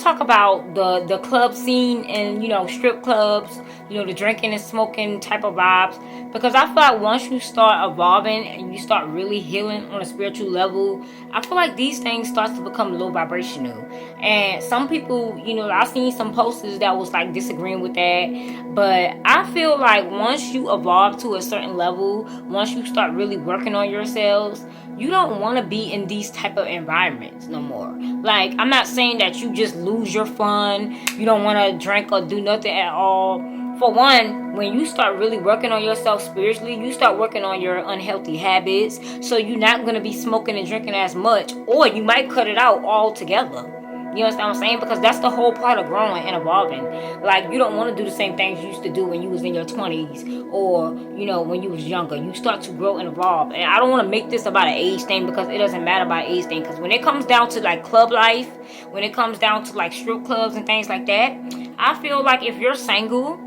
talk about the club scene and, you know, strip clubs, you know, the drinking and smoking type of vibes, because I feel like once you start evolving and you start really healing on a spiritual level, I feel like these things start to become low vibrational. And some people, you know, I've seen some posters that was like disagreeing with that, but I feel like once you evolve to a certain level, once you start really working on yourselves, you don't want to be in these type of environments no more. Like, I'm not saying that you just lose your fun, you don't want to drink or do nothing at all. For one, when you start really working on yourself spiritually, you start working on your unhealthy habits, so you're not going to be smoking and drinking as much, or you might cut it out altogether. You understand what I'm saying? Because that's the whole part of growing and evolving. Like, you don't want to do the same things you used to do when you was in your 20s, or, you know, when you was younger. You start to grow and evolve. And I don't want to make this about an age thing, because it doesn't matter about age thing. Because when it comes down to, like, club life, when it comes down to, like, strip clubs and things like that, I feel like if you're single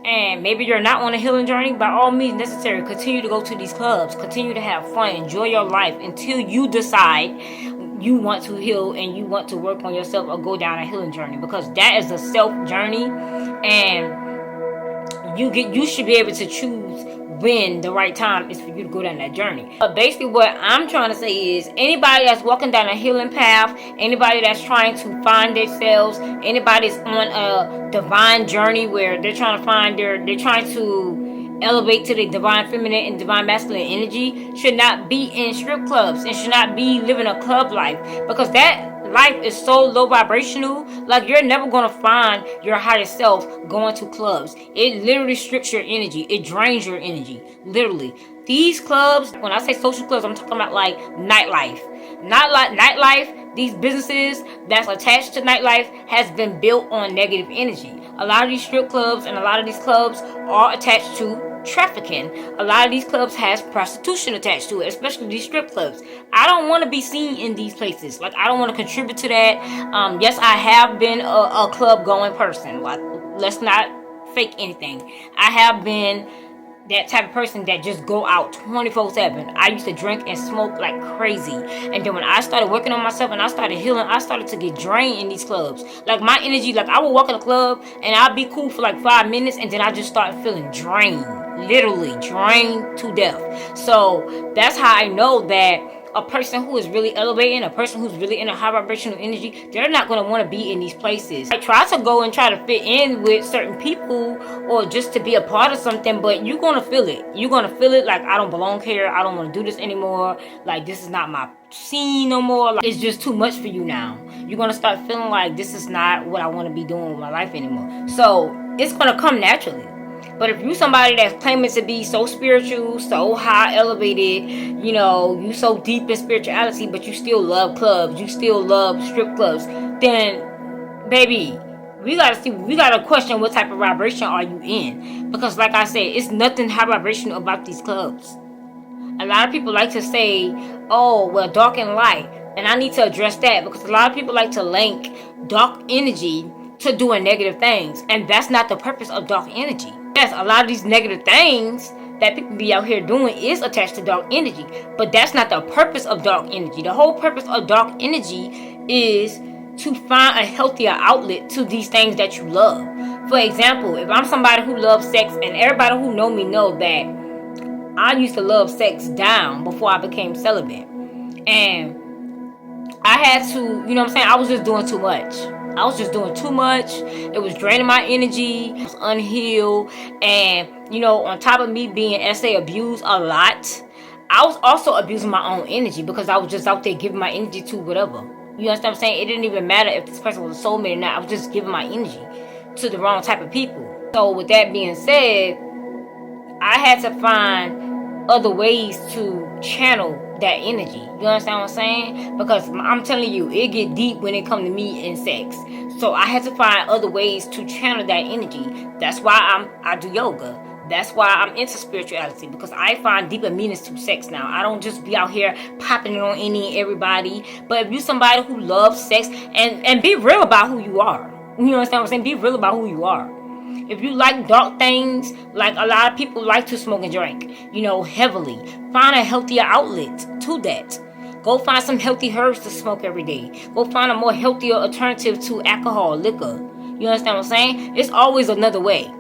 and maybe you're not on a healing journey, by all means necessary, continue to go to these clubs. Continue to have fun. Enjoy your life until you decide you want to heal and you want to work on yourself or go down a healing journey, because that is a self journey, and you should be able to choose when the right time is for you to go down that journey. But basically what I'm trying to say is, anybody that's walking down a healing path, anybody that's trying to find themselves, anybody that's on a divine journey where they're trying to elevate to the divine feminine and divine masculine energy, should not be in strip clubs and should not be living a club life, because that life is so low vibrational. Like, you're never going to find your higher self going to clubs. It literally strips your energy. It drains your energy, literally. These clubs, when I say social clubs, I'm talking about like nightlife. Not like nightlife. These businesses that's attached to nightlife has been built on negative energy. A lot of these strip clubs and a lot of these clubs are attached to trafficking. A lot of these clubs has prostitution attached to it, especially these strip clubs. I don't want to be seen in these places. Like, I don't want to contribute to that. Yes, I have been a club going person. Like, let's not fake anything. I have been that type of person that just go out 24/7. I used to drink and smoke like crazy, and then when I started working on myself and I started healing, I started to get drained in these clubs. Like, my energy, like, I would walk in a club and I'd be cool for like 5 minutes, and then I just start feeling drained, literally drained to death. So that's how I know that a person who is really elevating, a person who's really in a high vibrational energy, they're not going to want to be in these places. I try to go and try to fit in with certain people or just to be a part of something, but you're going to feel it. You're going to feel it like, I don't belong here. I don't want to do this anymore. Like, this is not my scene no more. Like, it's just too much for you now. You're going to start feeling like this is not what I want to be doing with my life anymore. So it's going to come naturally. But if you somebody that's claiming to be so spiritual, so high elevated, you know, you so deep in spirituality, but you still love clubs, you still love strip clubs, then, baby, we gotta question what type of vibration are you in. Because like I said, it's nothing high vibrational about these clubs. A lot of people like to say, oh, well, dark and light. And I need to address that, because a lot of people like to link dark energy to doing negative things. And that's not the purpose of dark energy. Yes, a lot of these negative things that people be out here doing is attached to dark energy, but that's not the purpose of dark energy. The whole purpose of dark energy is to find a healthier outlet to these things that you love. For example, if I'm somebody who loves sex, and everybody who know me know that I used to love sex down before I became celibate, and I had to, you know what I'm saying, I was just doing too much. I was just doing too much. It was draining my energy. I was unhealed. And, you know, on top of me being SA abused a lot, I was also abusing my own energy, because I was just out there giving my energy to whatever. You understand what I'm saying? It didn't even matter if this person was a soulmate or not. I was just giving my energy to the wrong type of people. So with that being said, I had to find other ways to channel that energy. You understand what I'm saying? Because I'm telling you, it get deep when it comes to me and sex. So I had to find other ways to channel that energy. That's why I do yoga. That's why I'm into spirituality, because I find deeper meanings to sex now. I don't just be out here popping it on any and everybody. But if you somebody who loves sex, and be real about who you are. You understand what I'm saying? Be real about who you are. If you like dark things, like a lot of people like to smoke and drink, you know, heavily, find a healthier outlet to that. Go find some healthy herbs to smoke every day. Go find a more healthier alternative to alcohol, liquor. You understand what I'm saying? It's always another way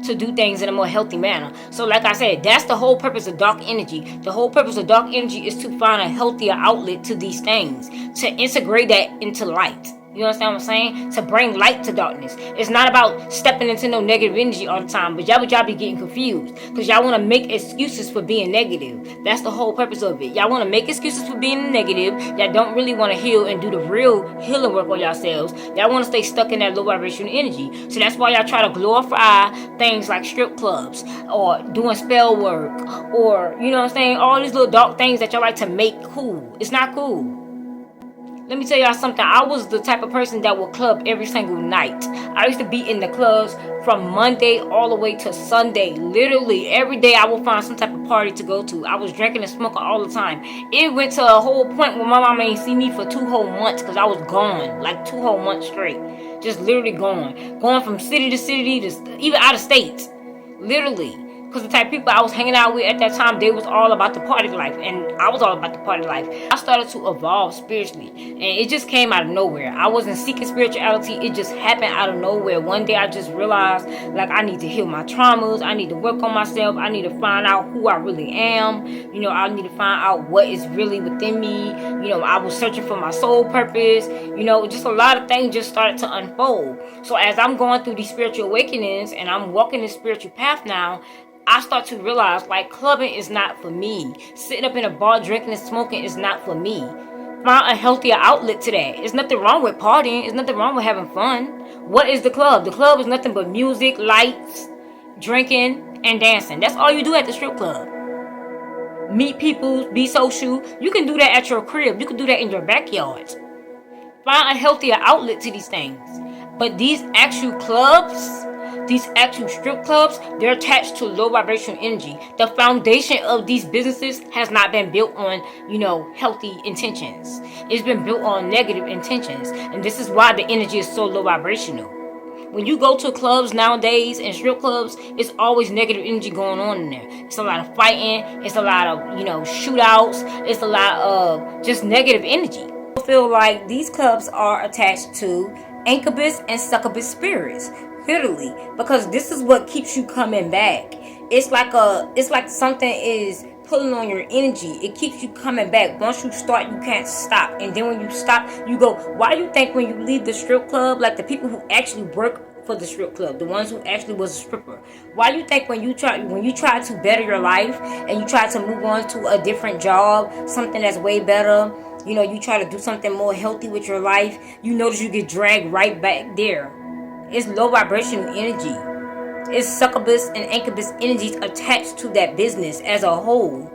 to do things in a more healthy manner. So like I said, that's the whole purpose of dark energy. The whole purpose of dark energy is to find a healthier outlet to these things, to integrate that into light. You understand what I'm saying? To bring light to darkness. It's not about stepping into no negative energy all the time. But y'all be getting confused. Because y'all want to make excuses for being negative. That's the whole purpose of it. Y'all want to make excuses for being negative. Y'all don't really want to heal and do the real healing work on yourselves. Y'all want to stay stuck in that low vibration energy. So that's why y'all try to glorify things like strip clubs. Or doing spell work. Or, you know what I'm saying? All these little dark things that y'all like to make cool. It's not cool. Let me tell y'all something. I was the type of person that would club every single night. I used to be in the clubs from Monday all the way to Sunday. Literally, every day I would find some type of party to go to. I was drinking and smoking all the time. It went to a whole point where my mama ain't see me for 2 whole months because I was gone. Like 2 whole months straight. Just literally gone. Going from city to city, to even out of state. Literally. Because the type of people I was hanging out with at that time, they was all about the party life. And I was all about the party life. I started to evolve spiritually. And it just came out of nowhere. I wasn't seeking spirituality. It just happened out of nowhere. One day I just realized, like, I need to heal my traumas. I need to work on myself. I need to find out who I really am. You know, I need to find out what is really within me. You know, I was searching for my soul purpose. You know, just a lot of things just started to unfold. So as I'm going through these spiritual awakenings and I'm walking this spiritual path now, I start to realize, like, clubbing is not for me. Sitting up in a bar drinking and smoking is not for me. Find a healthier outlet to that. There's nothing wrong with partying. There's nothing wrong with having fun. What is the club? The club is nothing but music, lights, drinking, and dancing. That's all you do at the strip club. Meet people, be social. You can do that at your crib. You can do that in your backyard. Find a healthier outlet to these things. But these actual clubs, these actual strip clubs, they're attached to low vibration energy. The foundation of these businesses has not been built on, you know, healthy intentions. It's been built on negative intentions. And this is why the energy is so low vibrational. When you go to clubs nowadays and strip clubs, it's always negative energy going on in there. It's a lot of fighting. It's a lot of, you know, shootouts. It's a lot of just negative energy. I feel like these clubs are attached to incubus and succubus spirits. Literally, because this is what keeps you coming back. It's like something is pulling on your energy. It keeps you coming back. Once you start, you can't stop. And then when you stop, you go. Why do you think when you leave the strip club, like the people who actually work for the strip club, the ones who actually was a stripper, why do you think when you try to better your life and you try to move on to a different job, something that's way better, you know, you try to do something more healthy with your life, you notice you get dragged right back there? It's low vibrational energy. It's succubus and incubus energies attached to that business as a whole.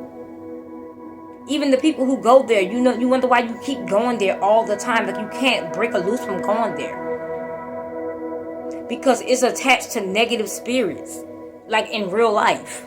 Even the people who go there, you know, you wonder why you keep going there all the time. Like, you can't break a loose from going there. Because it's attached to negative spirits. Like in real life.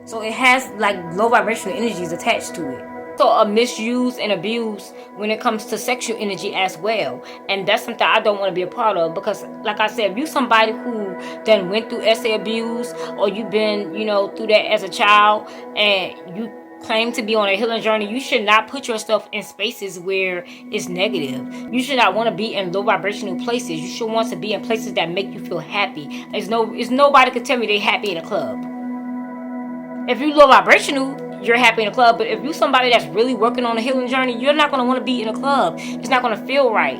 So it has like low vibrational energies attached to it. So a misuse and abuse when it comes to sexual energy as well. And that's something I don't want to be a part of, because like I said, if you somebody who done went through SA abuse, or you've been, you know, through that as a child, and you claim to be on a healing journey, you should not put yourself in spaces where it's negative. You should not want to be in low vibrational places. You should want to be in places that make you feel happy. There's nobody could tell me they're happy in a club. If you're low vibrational, you're happy in a club. But if you're somebody that's really working on a healing journey, you're not going to want to be in a club. It's not going to feel right.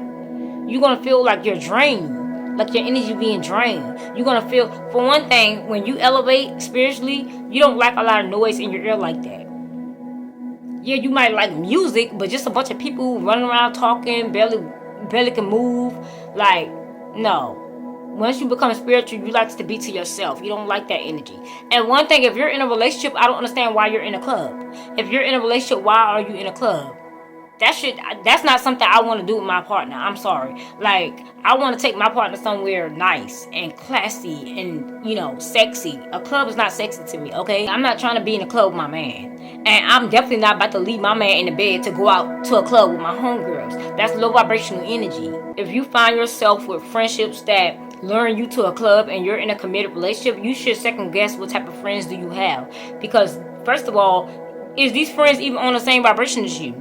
You're going to feel like you're drained, like your energy being drained. You're going to feel, for one thing, when you elevate spiritually, you don't like a lot of noise in your ear like that. Yeah, you might like music, but just a bunch of people running around talking, barely can move. Like, no. Once you become spiritual, you like to be to yourself. You don't like that energy. And one thing, if you're in a relationship, I don't understand why you're in a club. If you're in a relationship, why are you in a club? That's not something I want to do with my partner. I'm sorry. Like, I want to take my partner somewhere nice and classy and, you know, sexy. A club is not sexy to me, okay? I'm not trying to be in a club with my man. And I'm definitely not about to leave my man in the bed to go out to a club with my homegirls. That's low vibrational energy. If you find yourself with friendships that luring you to a club and you're in a committed relationship, you should second guess what type of friends do you have. Because, first of all, is these friends even on the same vibration as you?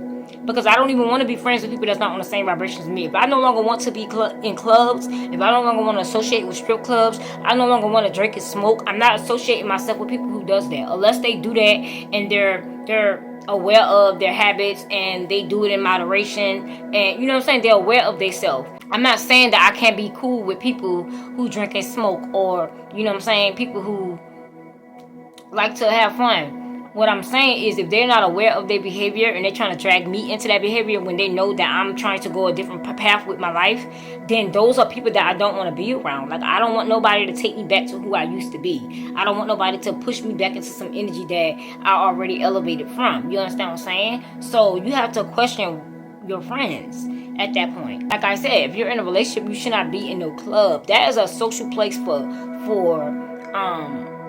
Because I don't even want to be friends with people that's not on the same vibration as me. If I no longer want to be in clubs, if I no longer want to associate with strip clubs, I no longer want to drink and smoke, I'm not associating myself with people who does that. Unless they do that and they're aware of their habits and they do it in moderation, and you know what I'm saying, they're aware of themselves. I'm not saying that I can't be cool with people who drink and smoke, or you know what I'm saying, people who like to have fun. What I'm saying is, if they're not aware of their behavior and they're trying to drag me into that behavior when they know that I'm trying to go a different path with my life, then those are people that I don't want to be around. Like, I don't want nobody to take me back to who I used to be. I don't want nobody to push me back into some energy that I already elevated from. You understand what I'm saying? So you have to question your friends at that point. Like I said, if you're in a relationship, you should not be in no club. That is a social place for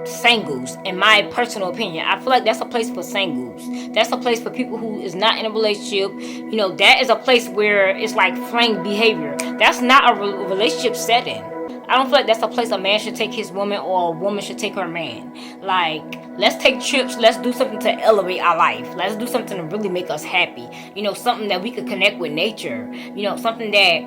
singles, in my personal opinion. I feel like that's a place for singles. That's a place for people who is not in a relationship. You know, that is a place where it's like fling behavior. That's not a relationship setting. I don't feel like that's a place a man should take his woman, or a woman should take her man. Like, let's take trips. Let's do something to elevate our life. Let's do something to really make us happy. You know, something that we could connect with nature. You know, something that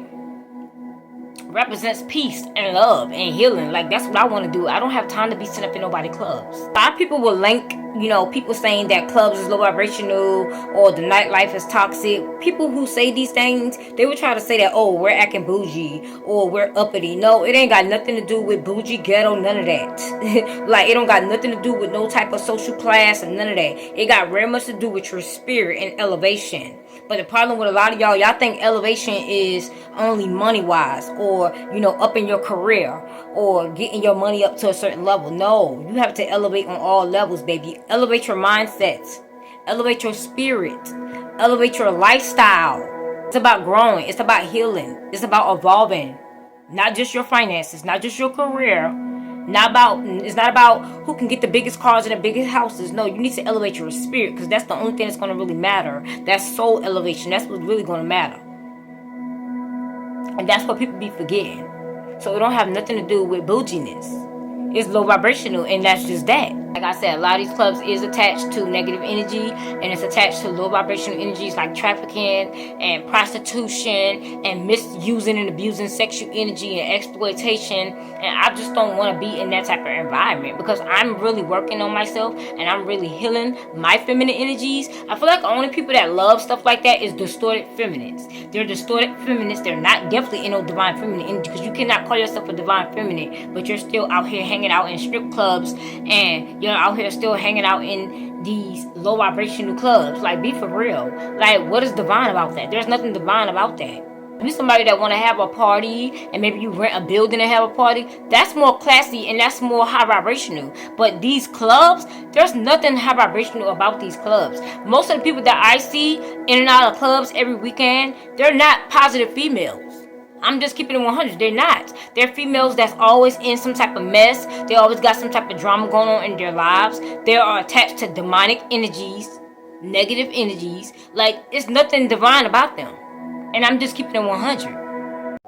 represents peace and love and healing. Like, that's what I want to do. I don't have time to be sitting up in nobody clubs. A lot of people will link, you know, people saying that clubs is low vibrational or the nightlife is toxic. People who say these things, they would try to say that, oh, we're acting bougie or we're uppity. No, it ain't got nothing to do with bougie, ghetto, none of that. Like, it don't got nothing to do with no type of social class and none of that. It got very much to do with your spirit and elevation. But the problem with a lot of y'all think elevation is only money-wise, or, you know, up in your career, or getting your money up to a certain level. No, you have to elevate on all levels, baby. Elevate your mindsets. Elevate your spirit. Elevate your lifestyle. It's about growing. It's about healing. It's about evolving. Not just your finances, not just your career. It's not about who can get the biggest cars and the biggest houses. No, you need to elevate your spirit, because that's the only thing that's going to really matter. That's soul elevation. That's what's really going to matter. And that's what people be forgetting. So it don't have nothing to do with bouginess. It's low vibrational, and that's just that. Like I said, a lot of these clubs is attached to negative energy, and it's attached to low vibrational energies like trafficking and prostitution and misusing and abusing sexual energy and exploitation. And I just don't want to be in that type of environment, because I'm really working on myself and I'm really healing my feminine energies. I feel like the only people that love stuff like that is distorted feminines. They're distorted feminists. They're not definitely in no divine feminine energy, because you cannot call yourself a divine feminine, but you're still out here hanging out in strip clubs, and you're out here still hanging out in these low vibrational clubs. Like, be for real. Like, what is divine about that? There's nothing divine about that. If you're somebody that want to have a party, and maybe you rent a building and have a party, that's more classy and that's more high vibrational. But these clubs, there's nothing high vibrational about these clubs. Most of the people that I see in and out of clubs every weekend, they're not positive females. I'm just keeping it 100. They're not. They're females that's always in some type of mess. They always got some type of drama going on in their lives. They are attached to demonic energies, negative energies. Like, it's nothing divine about them. And I'm just keeping it 100.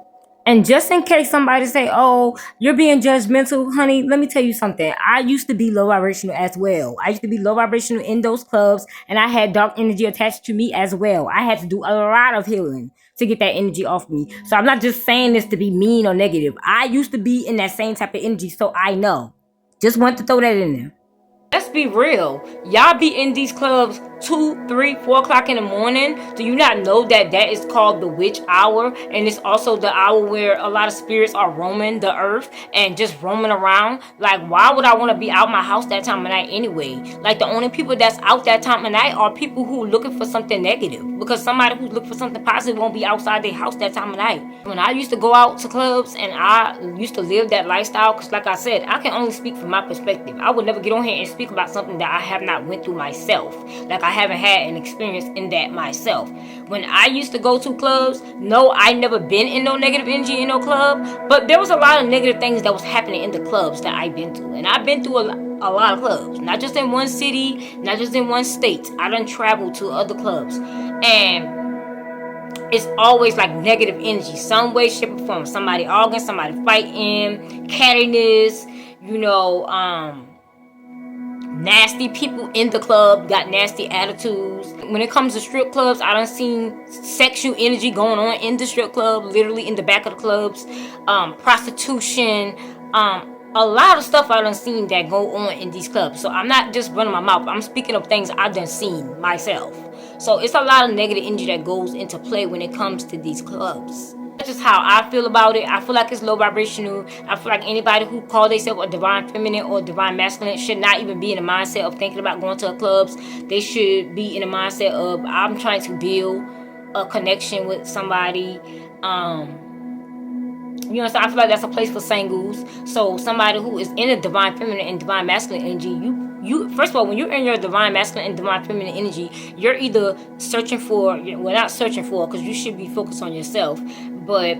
And just in case somebody say, oh, you're being judgmental, honey, let me tell you something. I used to be low vibrational as well. I used to be low vibrational in those clubs, and I had dark energy attached to me as well. I had to do a lot of healing to get that energy off me. So I'm not just saying this to be mean or negative. I used to be in that same type of energy, so I know. Just want to throw that in there. Let's be real. Y'all be in these clubs 2, 3, 4 o'clock in the morning. Do you not know that that is called the witch hour? And it's also the hour where a lot of spirits are roaming the earth and just roaming around. Like, why would I want to be out my house that time of night anyway? Like, the only people that's out that time of night are people who are looking for something negative. Because somebody who's looking for something positive won't be outside their house that time of night. When I used to go out to clubs and I used to live that lifestyle, because like I said, I can only speak from my perspective. I would never get on here and speak about something that I have not went through myself. Like, I haven't had an experience in that myself. When I used to go to clubs, no, I never been in no negative energy in no club, but there was a lot of negative things that was happening in the clubs that I've been to. And I've been to a lot of clubs, not just in one city, not just in one state. I done traveled to other clubs, and it's always like negative energy, some way, shape, or form. Somebody arguing, somebody fighting, cattiness, nasty people in the club, got nasty attitudes. When it comes to strip clubs, I done seen sexual energy going on in the strip club, literally in the back of the clubs, prostitution, a lot of stuff I done seen that go on in these clubs. So I'm not just running my mouth, I'm speaking of things I done seen myself. So it's a lot of negative energy that goes into play when it comes to these clubs. That's just how I feel about it. I feel like it's low vibrational. I feel like anybody who call themselves a divine feminine or divine masculine should not even be in the mindset of thinking about going to clubs. They should be in the mindset of, I'm trying to build a connection with somebody. You know, so I feel like that's a place for singles. So somebody who is in a divine feminine and divine masculine energy, you first of all, when you're in your divine masculine and divine feminine energy, you're either searching for, well, not searching for, because you should be focused on yourself, but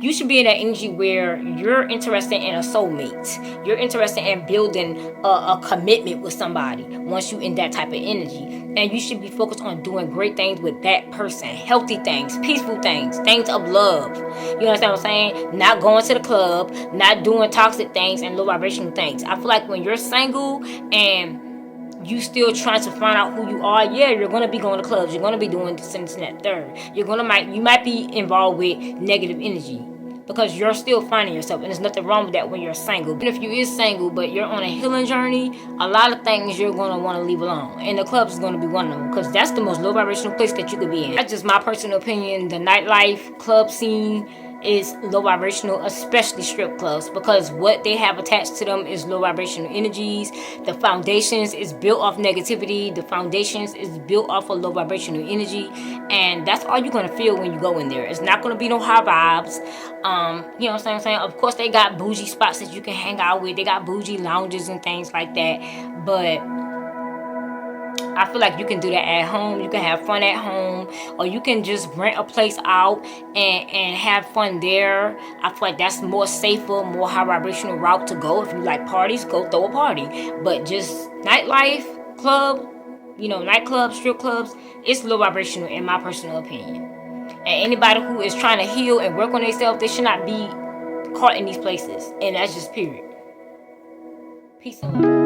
you should be in that energy where you're interested in a soulmate. You're interested in building a commitment with somebody once you're in that type of energy. And you should be focused on doing great things with that person. Healthy things, peaceful things, things of love. You understand what I'm saying? Not going to the club, not doing toxic things and low vibrational things. I feel like when you're single and you still trying to find out who you are, yeah, you're gonna be going to clubs, you're gonna be doing this and that third. You might be involved with negative energy because you're still finding yourself, and there's nothing wrong with that when you're single. Even if you is single but you're on a healing journey, a lot of things you're gonna want to leave alone, and the clubs is gonna be one of them because that's the most low vibrational place that you could be in. That's just my personal opinion. The nightlife club scene is low vibrational, especially strip clubs, because what they have attached to them is low vibrational energies. The foundations is built off negativity. The foundations is built off of low vibrational energy, and that's all you're gonna feel when you go in there. It's not gonna be no high vibes. You know what I'm saying? Of course, they got bougie spots that you can hang out with. They got bougie lounges and things like that, but I feel like you can do that at home. You can have fun at home, or you can just rent a place out and have fun there. I feel like that's more safer, more high vibrational route to go. If you like parties, go throw a party. But just nightlife, club, nightclubs, strip clubs, it's low vibrational in my personal opinion. And anybody who is trying to heal and work on themselves, they should not be caught in these places. And that's just period. Peace and love.